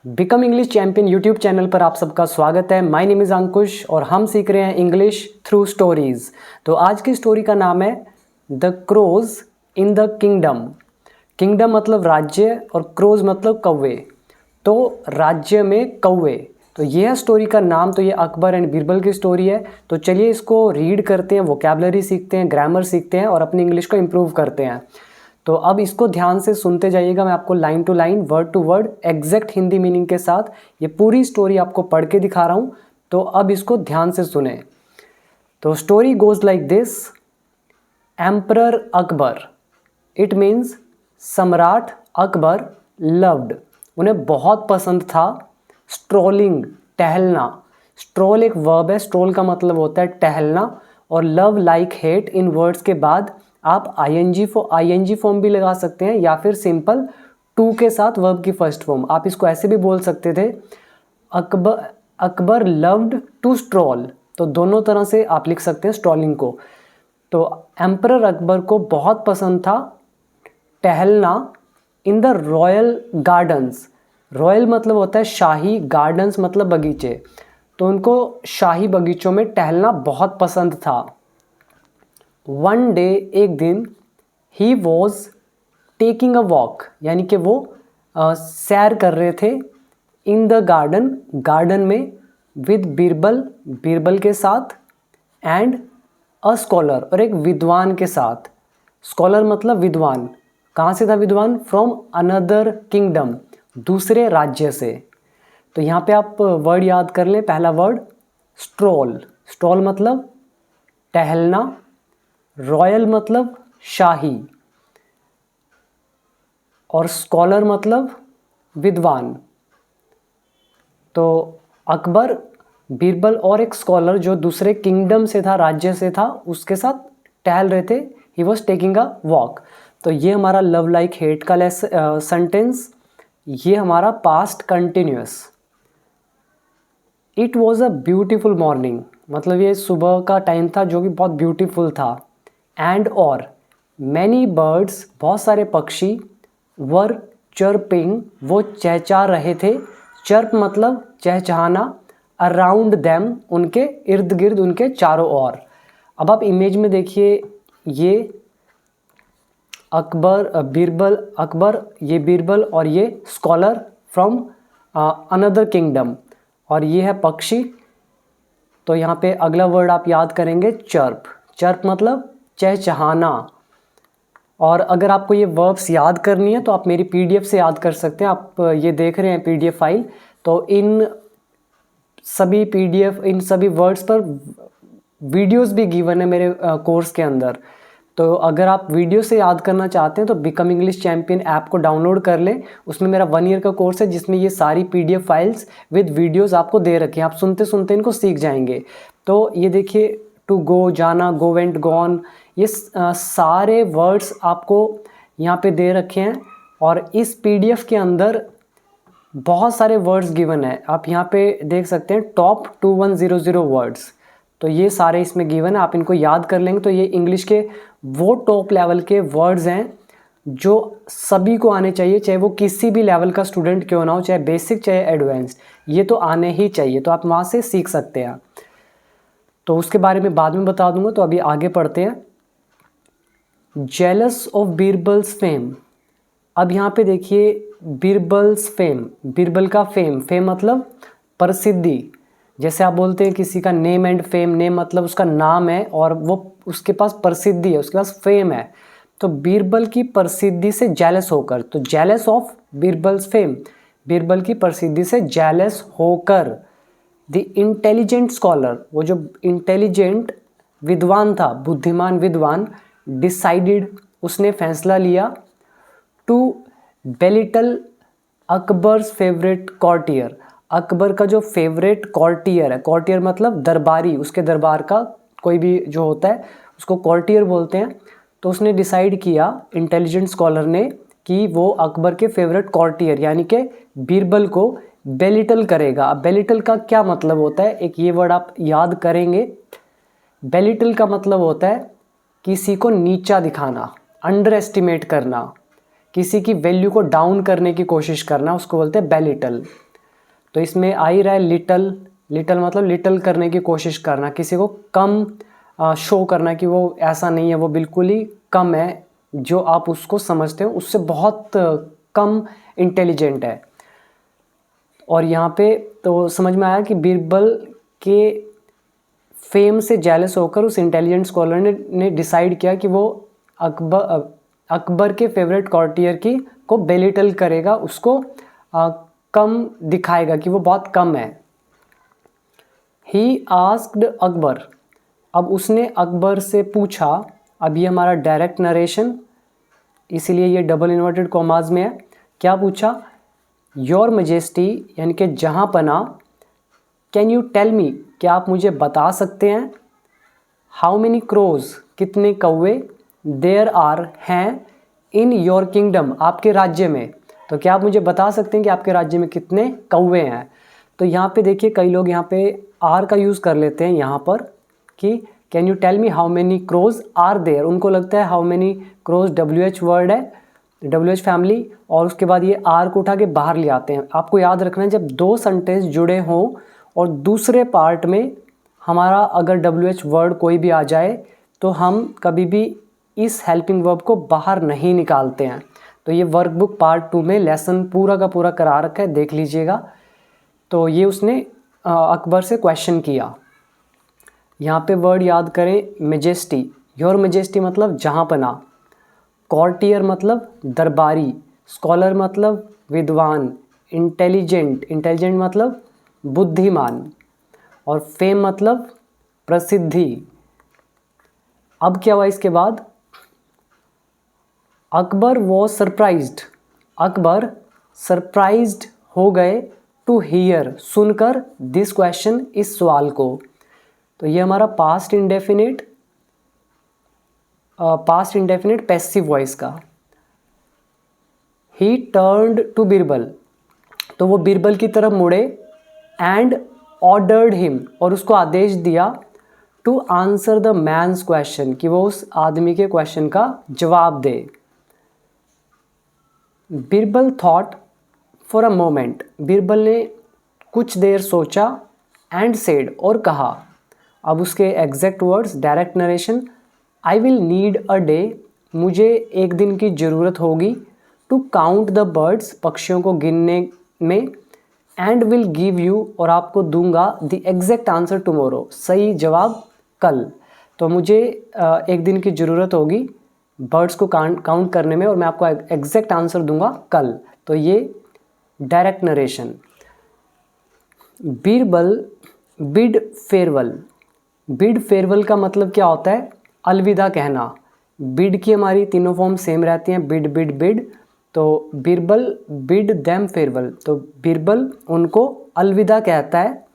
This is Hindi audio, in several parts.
Become English champion YouTube channel पर आप सबका स्वागत है। माय नेम इज़ अंकुश और हम सीख रहे हैं इंग्लिश थ्रू स्टोरीज़। तो आज की स्टोरी का नाम है the crows in the kingdom. Kingdom मतलब राज्य और क्रोज मतलब कौवे। तो राज्य में कौवे, तो यह है स्टोरी का नाम। तो ये अकबर एंड बीरबल की स्टोरी है। तो चलिए इसको रीड करते हैं, वोकैबलरी सीखते हैं, ग्रामर सीखते हैं और अपनी इंग्लिश को इम्प्रूव करते हैं। तो अब इसको ध्यान से सुनते जाइएगा। मैं आपको line to line, word to word, exact Hindi meaning के साथ ये पूरी स्टोरी आपको पढ़ के दिखा रहा हूँ। तो अब इसको ध्यान से सुने। तो story goes like this. Emperor Akbar, it means सम्राट अकबर, लव्ड, उन्हें बहुत पसंद था, स्ट्रोलिंग, टहलना। स्ट्रोल एक वर्ब है, स्ट्रोल का मतलब होता है टहलना। और love like hate in words के बाद आप आईएनजी फॉर्म भी लगा सकते हैं या फिर सिंपल टू के साथ वर्ब की फर्स्ट फॉर्म। आप इसको ऐसे भी बोल सकते थे, अकबर लव्ड टू स्ट्रोल। तो दोनों तरह से आप लिख सकते हैं स्ट्रोलिंग को। तो एम्परर अकबर को बहुत पसंद था टहलना in the royal gardens. Royal मतलब होता है शाही, गार्डन्स मतलब बगीचे। तो उनको शाही बगीचों में टहलना बहुत पसंद था। वन डे, एक दिन, he was taking a walk, यानी कि वो सैर कर रहे थे, इन द गार्डन, गार्डन में, विद बीरबल, बीरबल के साथ, एंड अ स्कॉलर, और एक विद्वान के साथ। स्कॉलर मतलब विद्वान। कहाँ से था विद्वान? फ्रॉम अनदर किंगडम, दूसरे राज्य से। तो यहाँ पे आप वर्ड याद कर लें। पहला वर्ड स्ट्रोल, स्ट्रोल मतलब टहलना, रॉयल मतलब शाही, और स्कॉलर मतलब विद्वान। तो अकबर, बीरबल और एक स्कॉलर जो दूसरे किंगडम से था, राज्य से था, उसके साथ टहल रहे थे। He was taking a walk. तो ये हमारा लव लाइक हेट का सेंटेंस। ये हमारा past continuous. It was a beautiful morning, मतलब ये सुबह का टाइम था जो कि बहुत ब्यूटीफुल था। एंड और मैनी बर्ड्स, बहुत सारे पक्षी, वर चर्पिंग, वो चहचहा रहे थे। चर्प मतलब चहचहाना, अराउंड देम, उनके इर्द गिर्द, उनके चारों ओर। अब आप इमेज में देखिए, ये अकबर, ये बीरबल और ये स्कॉलर फ्रॉम अनदर किंगडम, और ये है पक्षी। तो यहाँ पे अगला वर्ड आप याद करेंगे चर्प। चर्प मतलब चहचहाना। और अगर आपको ये वर्ब्स याद करनी है तो आप मेरी पीडीएफ से याद कर सकते हैं। आप ये देख रहे हैं पीडीएफ फाइल, तो इन सभी वर्ड्स पर वीडियोस भी गिवन है मेरे कोर्स के अंदर। तो अगर आप वीडियो से याद करना चाहते हैं तो बिकम इंग्लिश चैंपियन ऐप को डाउनलोड कर लें। उसमें मेरा 1 ईयर का कोर्स है जिसमें ये सारी पीडीएफ फाइल्स विद वीडियोस आपको दे रखे हैं। आप सुनते सुनते इनको सीख जाएंगे। तो ये देखिए, टू गो, जाना, गो, वेंट, गॉन, ये सारे वर्ड्स आपको यहाँ पे दे रखे हैं। और इस पीडीएफ के अंदर बहुत सारे वर्ड्स गिवन है। आप यहाँ पे देख सकते हैं टॉप 2100 वर्ड्स। तो ये सारे इसमें गिवन है, आप इनको याद कर लेंगे तो ये इंग्लिश के वो टॉप लेवल के वर्ड्स हैं जो सभी को आने चाहिए, चाहे वो किसी भी लेवल का स्टूडेंट क्यों ना हो, चाहे बेसिक चाहे एडवांस्ड, ये तो आने ही चाहिए। तो आप वहाँ से सीख सकते हैं। तो उसके बारे में बाद में बता दूंगा। तो अभी आगे पढ़ते हैं। Jealous of Birbal's fame. अब यहाँ पे देखिए, बीरबल्स फेम, बीरबल का फेम, फेम मतलब प्रसिद्धि। जैसे आप बोलते हैं किसी का नेम एंड फेम, नेम मतलब उसका नाम है और वो उसके पास प्रसिद्धि है, उसके पास फेम है। तो बीरबल की प्रसिद्धि से जेलस होकर, तो jealous of Birbal's fame, Birbal की प्रसिद्धि से जेलस होकर, द इंटेलिजेंट स्कॉलर, वो जो इंटेलिजेंट विद्वान था, बुद्धिमान विद्वान, डिसाइडेड, उसने फैसला लिया, to belittle Akbar's favourite courtier, Akbar का जो फेवरेट कॉर्टियर है, कॉर्टियर मतलब दरबारी, उसके दरबार का कोई भी जो होता है उसको कॉर्टियर बोलते हैं। तो उसने डिसाइड किया, इंटेलिजेंट स्कॉलर ने, कि वो अकबर के फेवरेट कॉर्टियर यानी कि बीरबल को बेलिटल करेगा। अब बेलिटल का क्या मतलब होता है, एक ये वर्ड आप याद करेंगे। बेलिटल का मतलब होता है किसी को नीचा दिखाना, अंडर एस्टिमेट करना, किसी की वैल्यू को डाउन करने की कोशिश करना, उसको बोलते हैं बेलिटल। तो इसमें आ ही रहा है लिटल, लिटल मतलब लिटल करने की कोशिश करना, किसी को कम शो करना कि वो ऐसा नहीं है, वो बिल्कुल ही कम है, जो आप उसको समझते हो उससे बहुत कम इंटेलिजेंट है। और यहाँ पे तो समझ में आया कि बीरबल के फेम से जेलस होकर उस इंटेलिजेंट स्कॉलर ने डिसाइड किया कि वो अकबर के फेवरेट कॉर्टियर की को बेलिटल करेगा, उसको कम दिखाएगा कि वो बहुत कम है। ही आस्क्ड अकबर, अब उसने अकबर से पूछा, अब ये हमारा डायरेक्ट नरेशन इसीलिए ये डबल इन्वर्टेड कॉमाज में है। क्या पूछा? योर मजेस्टी यानी कि जहाँ पना, कैन यू टेल मी, क्या आप मुझे बता सकते हैं, हाउ मेनी क्रोज, कितने कौवे, देयर आर हैं, इन योर किंगडम, आपके राज्य में। तो क्या आप मुझे बता सकते हैं कि आपके राज्य में कितने कौवे हैं। तो यहाँ पे देखिए कई लोग यहाँ पे आर का यूज़ कर लेते हैं यहाँ पर कि can you tell me how many crows are there, उनको लगता है how many crows WH word है, WH फैमिली, और उसके बाद ये आर को उठा के बाहर ले आते हैं। आपको याद रखना है जब दो सेंटेंस जुड़े हों और दूसरे पार्ट में हमारा अगर WH वर्ड कोई भी आ जाए तो हम कभी भी इस हेल्पिंग वर्ब को बाहर नहीं निकालते हैं। तो ये वर्कबुक पार्ट 2 में लेसन पूरा का पूरा करा रखा है, देख लीजिएगा। तो ये उसने अकबर से क्वेश्चन किया। यहाँ पे वर्ड याद करें, मेजेस्टी, योर मेजेस्टी मतलब जहाँपना, कॉर्टियर मतलब दरबारी, स्कॉलर मतलब विद्वान, इंटेलिजेंट, इंटेलिजेंट मतलब बुद्धिमान, और फेम मतलब प्रसिद्धि। अब क्या हुआ इसके बाद? Akbar was surprised, Akbar surprised हो गए, टू हियर, सुनकर, दिस क्वेश्चन, इस सवाल को। तो ये हमारा पास्ट इंडेफिनिट पैसिव वॉइस का। ही टर्न्ड टू बीरबल, तो वो बीरबल की तरफ मुड़े, एंड ऑर्डर्ड हिम, और उसको आदेश दिया, to answer the man's question, कि वो उस आदमी के क्वेश्चन का जवाब दे। Birbal thought for a moment, Birbal ने कुछ देर सोचा, एंड सेड, और कहा। अब उसके exact words, direct narration, I will need a day, मुझे एक दिन की ज़रूरत होगी, टू काउंट द बर्ड्स, पक्षियों को गिनने में, एंड विल गिव यू, और आपको दूंगा, द एग्जैक्ट आंसर टुमारो, सही जवाब कल। तो मुझे एक दिन की ज़रूरत होगी बर्ड्स को काउंट करने में, और मैं आपको एग्जैक्ट आंसर दूंगा कल। तो ये direct narration. Birbal bid farewell, bid farewell का मतलब क्या होता है? अलविदा कहना। बिड की हमारी तीनों फॉर्म सेम रहती हैं, बिड बिड बिड। तो बीरबल बिड देम फेयरवेल, तो बीरबल उनको अलविदा कहता है,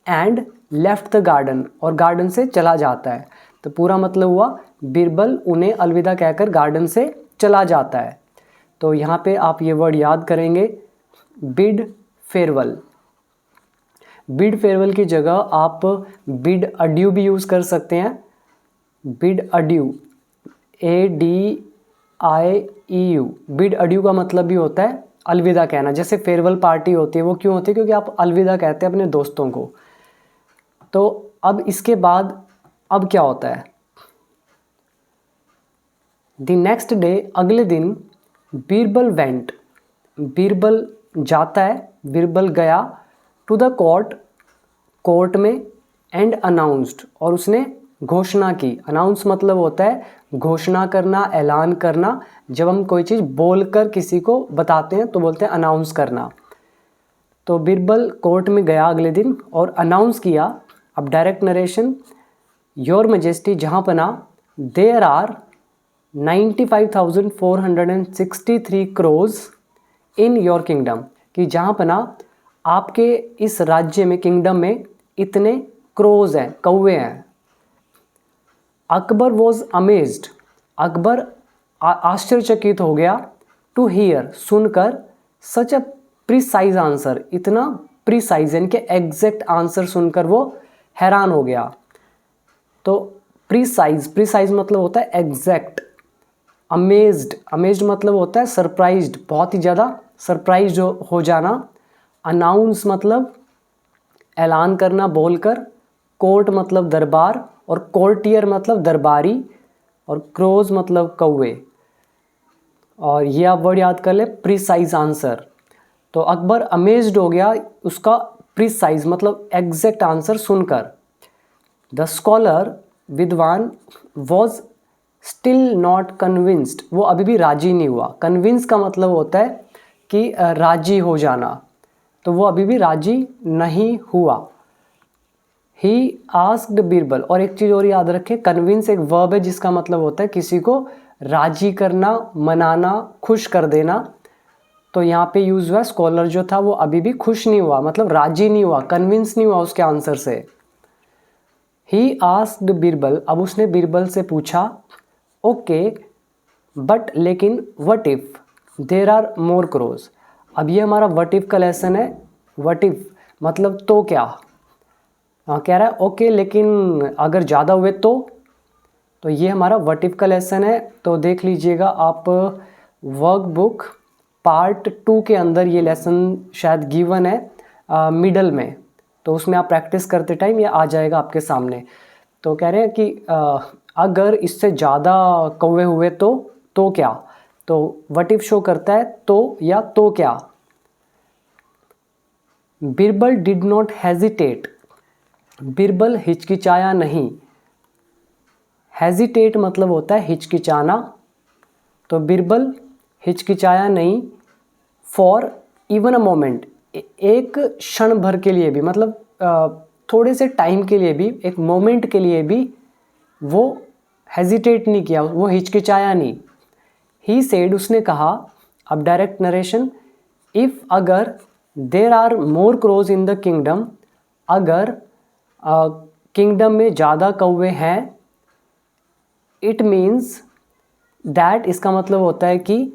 एंड लेफ्ट द गार्डन, और गार्डन से चला जाता है। तो पूरा मतलब हुआ बीरबल उन्हें अलविदा कहकर गार्डन से चला जाता है। तो यहाँ पे आप ये वर्ड याद करेंगे, बिड फेयरवेल। बिड फेयरवेल की जगह आप बिड अड्यू भी यूज़ कर सकते हैं, bid adieu, ADIEU। Bid adieu का मतलब भी होता है अलविदा कहना। जैसे फेयरवेल पार्टी होती है, वो क्यों होती है? क्योंकि आप अलविदा कहते हैं अपने दोस्तों को। तो अब इसके बाद अब क्या होता है? द नेक्स्ट डे, अगले दिन, बीरबल वेंट, बीरबल जाता है, बीरबल गया, टू द कोर्ट, कोर्ट में, एंड अनाउंस्ड, और उसने घोषणा की। अनाउंस मतलब होता है घोषणा करना, ऐलान करना। जब हम कोई चीज़ बोलकर किसी को बताते हैं तो बोलते हैं अनाउंस करना। तो बीरबल कोर्ट में गया अगले दिन और अनाउंस किया। अब डायरेक्ट नरेशन, योर मजेस्टी, जहाँ पना, there are 95,463 crows in your kingdom, कि जहाँ पना आपके इस राज्य में, किंगडम में, इतने क्रोज हैं, कौवे हैं। अकबर वॉज अमेज्ड, अकबर आश्चर्यचकित हो गया, टू हियर, सुनकर, सच अ प्रिसाइज आंसर, इतना प्रिसाइज यानी कि एग्जैक्ट आंसर सुनकर वो हैरान हो गया। तो प्रिसाइज, प्रिसाइज मतलब होता है एग्जैक्ट। अमेज्ड, अमेज्ड मतलब होता है सरप्राइज्ड, बहुत ही ज़्यादा सरप्राइज्ड हो जाना। अनाउंस मतलब ऐलान करना बोलकर, कोर्ट मतलब दरबार, और कोर्टियर मतलब दरबारी, और क्रोज मतलब कौवे। और ये आप वर्ड याद कर ले, प्रिसाइज आंसर। तो अकबर अमेज्ड हो गया उसका प्रिसाइज मतलब एग्जैक्ट आंसर सुनकर। द स्कॉलर विद्वान वॉज स्टिल नॉट कन्विंस्ड, वो अभी भी राजी नहीं हुआ। कन्विंस का मतलब होता है कि राजी हो जाना, तो वो अभी भी राजी नहीं हुआ। ही आस्क्ड बीरबल, और एक चीज़ और याद रखें, कन्विंस एक वर्ब है जिसका मतलब होता है किसी को राजी करना, मनाना, खुश कर देना। तो यहाँ पे यूज़ हुआ स्कॉलर जो था वो अभी भी खुश नहीं हुआ, मतलब राजी नहीं हुआ, कन्विंस नहीं हुआ उसके आंसर से। ही आस्क्ड बीरबल, अब उसने बीरबल से पूछा, ओके बट लेकिन what if there are more crows. अब ये हमारा व्हाट इफ का लेसन है। व्हाट इफ मतलब तो क्या, कह रहा है ओके लेकिन अगर ज़्यादा हुए तो ये हमारा व्हाट इफ का लेसन है। तो देख लीजिएगा आप वर्कबुक पार्ट 2 के अंदर ये लेसन शायद गिवन है मिडल में, तो उसमें आप प्रैक्टिस करते टाइम ये आ जाएगा आपके सामने। तो कह रहे हैं कि अगर इससे ज़्यादा कौवे हुए तो क्या। तो व्हाट इफ शो करता है तो या तो क्या। Birbal did not hesitate, Birbal हिचकिचाया नहीं। हेजिटेट मतलब होता है हिचकिचाना, तो बीरबल हिचकिचाया नहीं। फॉर इवन अ मोमेंट, एक क्षण भर के लिए भी, मतलब थोड़े से टाइम के लिए भी, एक मोमेंट के लिए भी वो हेजिटेट नहीं किया, वो हिचकिचाया नहीं। ही सेड, उसने कहा। अब डायरेक्ट नरेशन, इफ़ अगर there are more crows in the kingdom, अगर किंगडम में ज़्यादा कौवे हैं, इट मीन्स दैट, इसका मतलब होता है कि,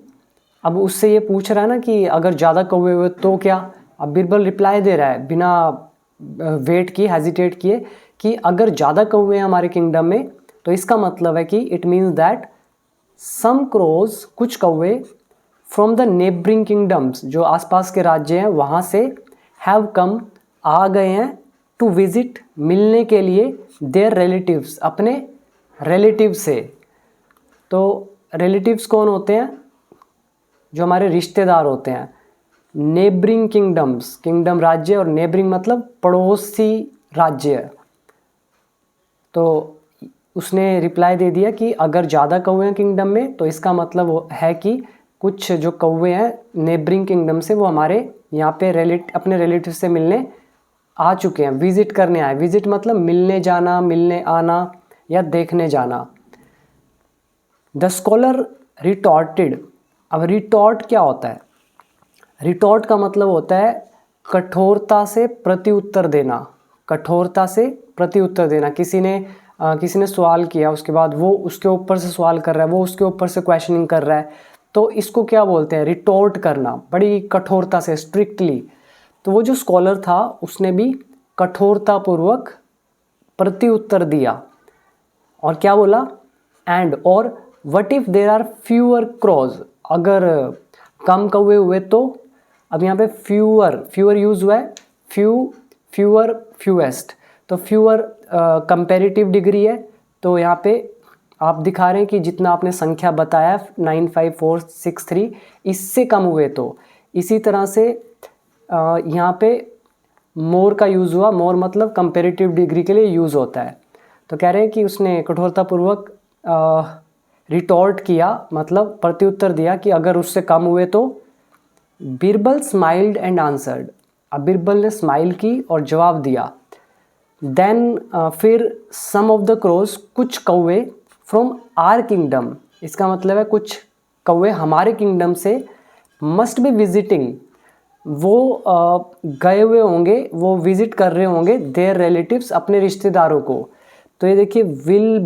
अब उससे ये पूछ रहा है ना कि अगर ज़्यादा कौवे हुए तो क्या। अब बीरबल रिप्लाई दे रहा है बिना वेट किए, हेजिटेट किए, कि अगर ज़्यादा कौवे हैं हमारे किंगडम में तो इसका मतलब है कि it means that some crows, कुछ कौवे, फ्रॉम द नेबरिंग किंगडम्स, जो आसपास के राज्य हैं वहाँ से, हैव कम, आ गए हैं, टू विजिट, मिलने के लिए, देयर रिलेटिव्स, अपने रिलेटिव से। तो रिलेटिव्स कौन होते हैं, जो हमारे रिश्तेदार होते हैं। नेबरिंग किंगडम्स, किंगडम राज्य, और नेबरिंग मतलब पड़ोसी राज्य। तो उसने रिप्लाई दे दिया कि अगर ज़्यादा कौवे हैं किंगडम में तो इसका मतलब है कि कुछ जो कौवे हैं नेबरिंग किंगडम से वो हमारे यहाँ पे अपने रिलेटिव से मिलने आ चुके हैं, विजिट करने आए। विजिट मतलब मिलने जाना, मिलने आना या देखने जाना। द स्कॉलर रिटॉर्टेड, अब रिटॉर्ट क्या होता है। रिटॉर्ट का मतलब होता है कठोरता से प्रत्युत्तर देना, कठोरता से प्रत्युत्तर देना। किसी ने सवाल किया, उसके बाद वो उसके ऊपर से सवाल कर रहा है, वो उसके ऊपर से क्वेश्चनिंग कर रहा है, तो इसको क्या बोलते हैं, रिटॉर्ट करना, बड़ी कठोरता से, स्ट्रिक्टली। तो वो जो स्कॉलर था उसने भी कठोरतापूर्वक प्रत्युत्तर दिया, और क्या बोला, एंड, और what if there are fewer crows, अगर कम कौवे हुए तो। अब यहाँ पे फ्यूअर यूज हुआ है, फ्यूअर, फ्यूएस्ट। तो फ्यूअर कंपैरेटिव डिग्री है, तो यहाँ पे आप दिखा रहे हैं कि जितना आपने संख्या बताया 95463, इससे कम हुए तो। इसी तरह से यहाँ पे मोर का यूज़ हुआ, मोर मतलब कंपैरेटिव डिग्री के लिए यूज़ होता है। तो कह रहे हैं कि उसने कठोरतापूर्वक रिटॉर्ट किया, मतलब प्रत्युत्तर दिया कि अगर उससे कम हुए तो। बीरबल स्माइल्ड एंड आंसर्ड, अब बीरबल ने स्माइल की और जवाब दिया। देन फिर सम ऑफ द क्रोज, कुछ कौवे, फ्रॉम आर किंगडम, इसका मतलब है कुछ कौवे हमारे किंगडम से, मस्ट बी विजिटिंग, वो गए हुए होंगे, वो विजिट कर रहे होंगे, देयर रिलेटिव्स, अपने रिश्तेदारों को। तो ये देखिए विल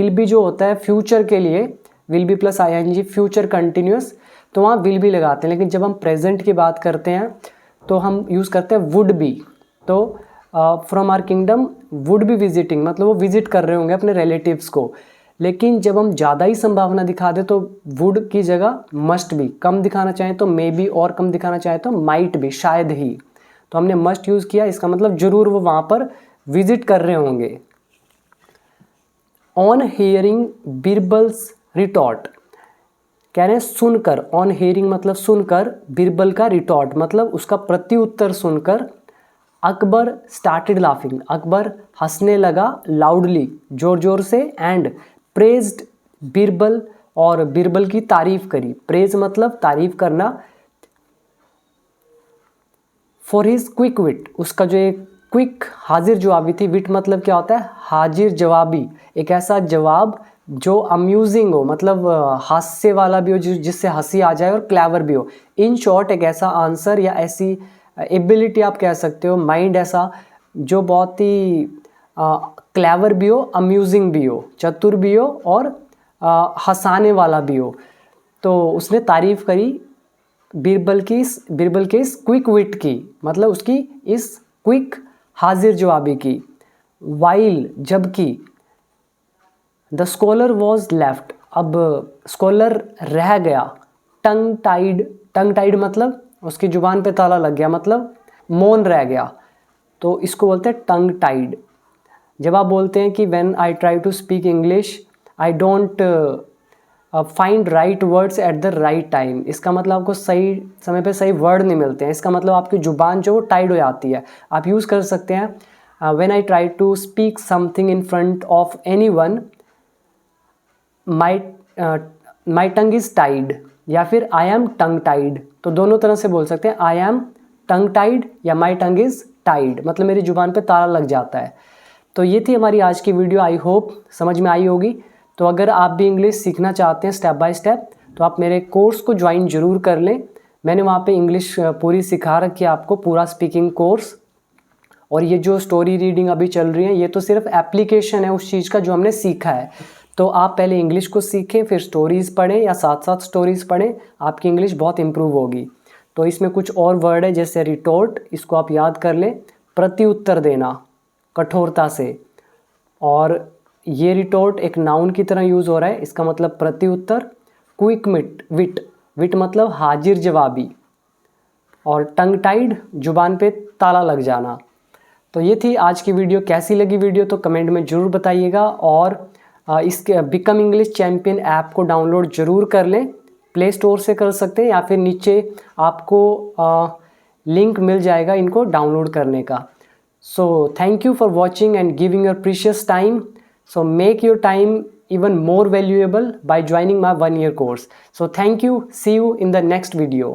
बी जो होता है फ्यूचर के लिए, will be plus ING, future continuous, तो वहाँ विल बी लगाते हैं। लेकिन जब हम प्रेजेंट की बात करते हैं तो हम यूज़ करते हैं वुड बी। तो from our kingdom would be visiting, मतलब वो विजिट कर रहे होंगे अपने रिलेटिव्स को। लेकिन जब हम ज़्यादा ही संभावना दिखा दें तो वुड की जगह मस्ट बी, कम दिखाना चाहें तो मे बी, और कम दिखाना चाहें तो माइट बी, शायद ही। तो हमने मस्ट यूज़ किया, इसका मतलब ज़रूर वो वहाँ पर विजिट कर रहे होंगे। ऑन हियरिंग बीरबल्स रिटॉर्ट, कह रहे हैं सुनकर, ऑन हियरिंग मतलब सुनकर, बीरबल का रिटॉर्ट मतलब उसका प्रत्युत्तर सुनकर, अकबर स्टार्टेड लाफिंग, अकबर हंसने लगा, लाउडली जोर जोर से, एंड प्रेज्ड बीरबल, और बीरबल की तारीफ करी। प्रेज मतलब तारीफ करना। फॉर हिज क्विक विट, उसका जो एक क्विक हाजिर जवाबी थी, विट मतलब क्या होता है, हाजिर जवाबी, एक ऐसा जवाब जो अम्यूजिंग हो, मतलब हास्य वाला भी हो, जिससे हंसी आ जाए, और क्लेवर भी हो। इन शॉर्ट एक ऐसा आंसर या ऐसी एबिलिटी आप कह सकते हो, माइंड ऐसा जो बहुत ही क्लेवर भी हो, अम्यूजिंग भी हो, चतुर भी हो, और हंसाने वाला भी हो। तो उसने तारीफ करी बीरबल के इस क्विक विट की, मतलब उसकी इस क्विक हाजिर जवाबी की। वाइल जबकि, द स्कॉलर वॉज लेफ्ट, अब स्कॉलर रह गया, टंग टाइड मतलब उसकी जुबान पे ताला लग गया, मतलब मौन रह गया, तो इसको बोलते हैं टंग टाइड। जब आप बोलते हैं कि when I try to speak English I don't find right words at the right time, इसका मतलब आपको सही समय पे सही वर्ड नहीं मिलते हैं, इसका मतलब आपकी जुबान जो वो टाइड हो जाती है। आप यूज़ कर सकते हैं when I try to speak something in front of anyone, my tongue is tied, या फिर आई एम टंग टाइड। तो दोनों तरह से बोल सकते हैं, आई एम टंग टाइड या माई टंग इज़ टाइड, मतलब मेरी जुबान पे ताला लग जाता है। तो ये थी हमारी आज की वीडियो, आई होप समझ में आई होगी। तो अगर आप भी इंग्लिश सीखना चाहते हैं स्टेप बाय स्टेप, तो आप मेरे कोर्स को ज्वाइन ज़रूर कर लें। मैंने वहाँ पे इंग्लिश पूरी सिखा रखी है आपको, पूरा स्पीकिंग कोर्स। और ये जो स्टोरी रीडिंग अभी चल रही है, ये तो सिर्फ एप्लीकेशन है उस चीज़ का जो हमने सीखा है। तो आप पहले इंग्लिश को सीखें, फिर स्टोरीज़ पढ़ें या साथ साथ स्टोरीज़ पढ़ें, आपकी इंग्लिश बहुत इम्प्रूव होगी। तो इसमें कुछ और वर्ड है जैसे रिटोर्ट, इसको आप याद कर लें, प्रत्युत्तर देना कठोरता से। और ये रिटोर्ट एक नाउन की तरह यूज़ हो रहा है, इसका मतलब प्रत्युत्तर। क्विक विट मतलब हाजिर जवाबी, और टंग टाइड जुबान पे ताला लग जाना। तो ये थी आज की वीडियो। कैसी लगी वीडियो तो कमेंट में ज़रूर बताइएगा। और इसके बिकम इंग्लिश चैम्पियन ऐप को डाउनलोड ज़रूर कर लें, प्ले स्टोर से कर सकते हैं, या फिर नीचे आपको लिंक मिल जाएगा इनको डाउनलोड करने का। So thank you for watching and giving your precious time. So make your time even more valuable by joining my 1-year course. So thank you. See you in the next video.